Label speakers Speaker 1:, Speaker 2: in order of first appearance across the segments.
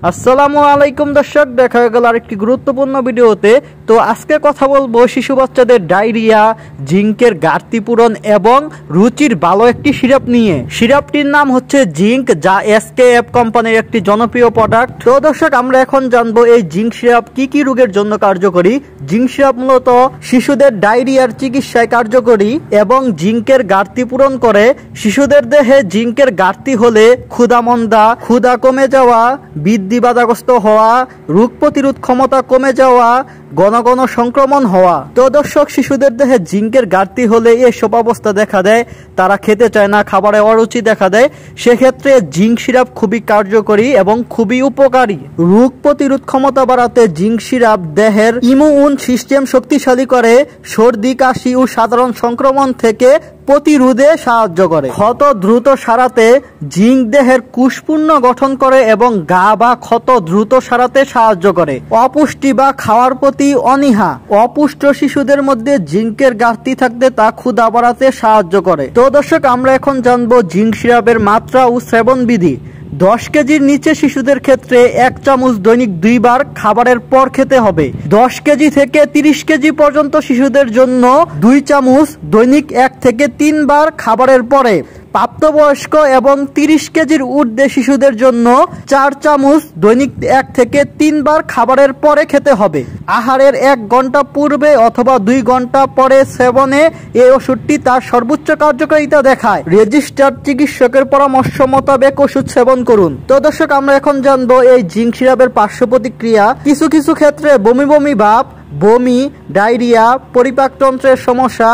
Speaker 1: আসসালামু আলাইকুম দর্শক, দেখা হয়ে গেল আরেকটি গুরুত্বপূর্ণ ভিডিওতে। তো আজকে কথা বলবো শিশু বাচ্চাদের ডায়রিয়া, জিঙ্কের ঘাটতি পূরণ এবং রুচির ভালো একটি সিরাপ নিয়ে। সিরাপটির নাম হচ্ছে জিঙ্ক, যা এসকেএফ কোম্পানির একটি জনপ্রিয় প্রোডাক্ট। তো দর্শক, আমরা এখন জানবো এই জিঙ্ক সিরাপ কি কি রোগের জন্য কার্যকরী। জিঙ্ক সিরাপ মূলত শিশুদের ডায়রিয়ার চিকিৎসায় কার্যকরী এবং জিঙ্কের ঘাটতি পূরণ করে। শিশুদের দেহে জিঙ্কের ঘাটতি হলে ক্ষুধামন্দা, ক্ষুধা কমে যাওয়া, বাধাগ্রস্ত হওয়া, রোগ প্রতিরোধ ক্ষমতা কমে যাওয়া, ঘন ঘন সংক্রমণ হওয়া। তো দর্শক, শিশুদের দেহে জিঙ্কের ঘাটতি হলে এসব অবস্থা দেখা দেয়। তারা খেতে চায় না, খাবারে অরুচি দেখা দেয়। সেক্ষেত্রে জিঙ্ক সিরাপ খুবই কার্যকরী এবং খুবই উপকারী। রোগ প্রতিরোধ ক্ষমতা বাড়াতে জিঙ্ক সিরাপ দেহের ইমিউন সিস্টেম শক্তিশালী করে, সর্দি, কাশি ও সাধারণ সংক্রমণ থেকে প্রতিরোধে সাহায্য করে। ক্ষত দ্রুত সারাতে জিঙ্ক দেহের কোষপূর্ণ গঠন করে এবং ঘা বা ক্ষত দ্রুত সারাতে সাহায্য করে। অপুষ্টি বা খাওয়ার প্রতি অনীহা, অপুষ্ট শিশুদের মধ্যে জিঙ্কের ঘাটতি থাকতে তা ক্ষুধা বাড়াতে সাহায্য করে। তো দর্শক, আমরা এখন জানবো জিঙ্ক সিরাপের মাত্রা ও সেবন বিধি। 10 কেজির নিচে শিশুদের ক্ষেত্রে 1 চামচ দৈনিক 2 বার খাবারের পর খেতে হবে। 10 কেজি থেকে 30 কেজি পর্যন্ত শিশুদের জন্য 2 চামচ দৈনিক 1 থেকে 3 বার খাবারের পরে। প্রাপ্তবয়স্ক এবং 30 কেজির ঊর্ধ্বে শিশুদের জন্য 4 চামচ দৈনিক 1 থেকে 3 বার খাবারের পরে খেতে হবে। আহারের 1 ঘন্টা পূর্বে অথবা 2 ঘন্টা পরে সেবনে এই ওষুধটি তার সর্বোচ্চ কার্যকারিতা দেখায়। রেজিস্টার্ড চিকিৎসকের পরামর্শ মোতাবেক ওষুধ সেবন করুন। তো দর্শক, আমরা এখন জানবো এই জিঙ্ক সিরাপের পার্শ্ব প্রতিক্রিয়া। কিছু কিছু ক্ষেত্রে বমি বমি ভাব, বমি, ডায়রিয়া, পরিপাকতন্ত্রের সমস্যা,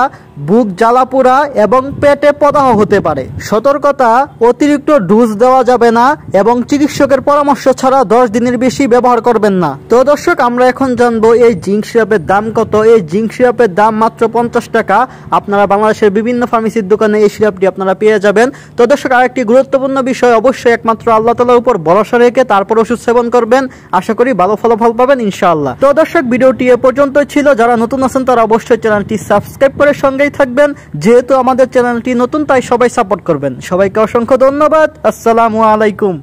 Speaker 1: বুক জ্বালাপোড়া এবং পেটে প্রদাহ হতে পারে। সতর্কতা, অতিরিক্ত ডোজ দেওয়া যাবে না এবং চিকিৎসকের পরামর্শ ছাড়া 10 দিনের বেশি ব্যবহার করবেন না। তো দর্শক, আমরা এখন জানবো এই জিঙ্ক সিরাপের দাম কত। এই জিঙ্ক সিরাপের দাম মাত্র 50 টাকা। আপনারা বাংলাদেশের বিভিন্ন ফার্মেসির দোকানে এই সিরাপটি আপনারা পেয়ে যাবেন। তো দর্শক, আরেকটি গুরুত্বপূর্ণ বিষয়, অবশ্যই একমাত্র আল্লাহ তাআলার উপর ভরসা রেখে তারপর ওষুধ সেবন করবেন। আশা করি ভালো ফলাফল পাবেন ইনশাআল্লাহ। তো দর্শক, ভিডিওটি এ পর্যন্ত ছিল। যারা নতুন আছেন তারা অবশ্যই চ্যানেলটি সাবস্ক্রাইব করে সঙ্গেই থাকবেন। যেহেতু আমাদের চ্যানেলটি নতুন, তাই সবাই সাপোর্ট করবেন। সবাইকে অসংখ্য ধন্যবাদ। আসসালামু আলাইকুম।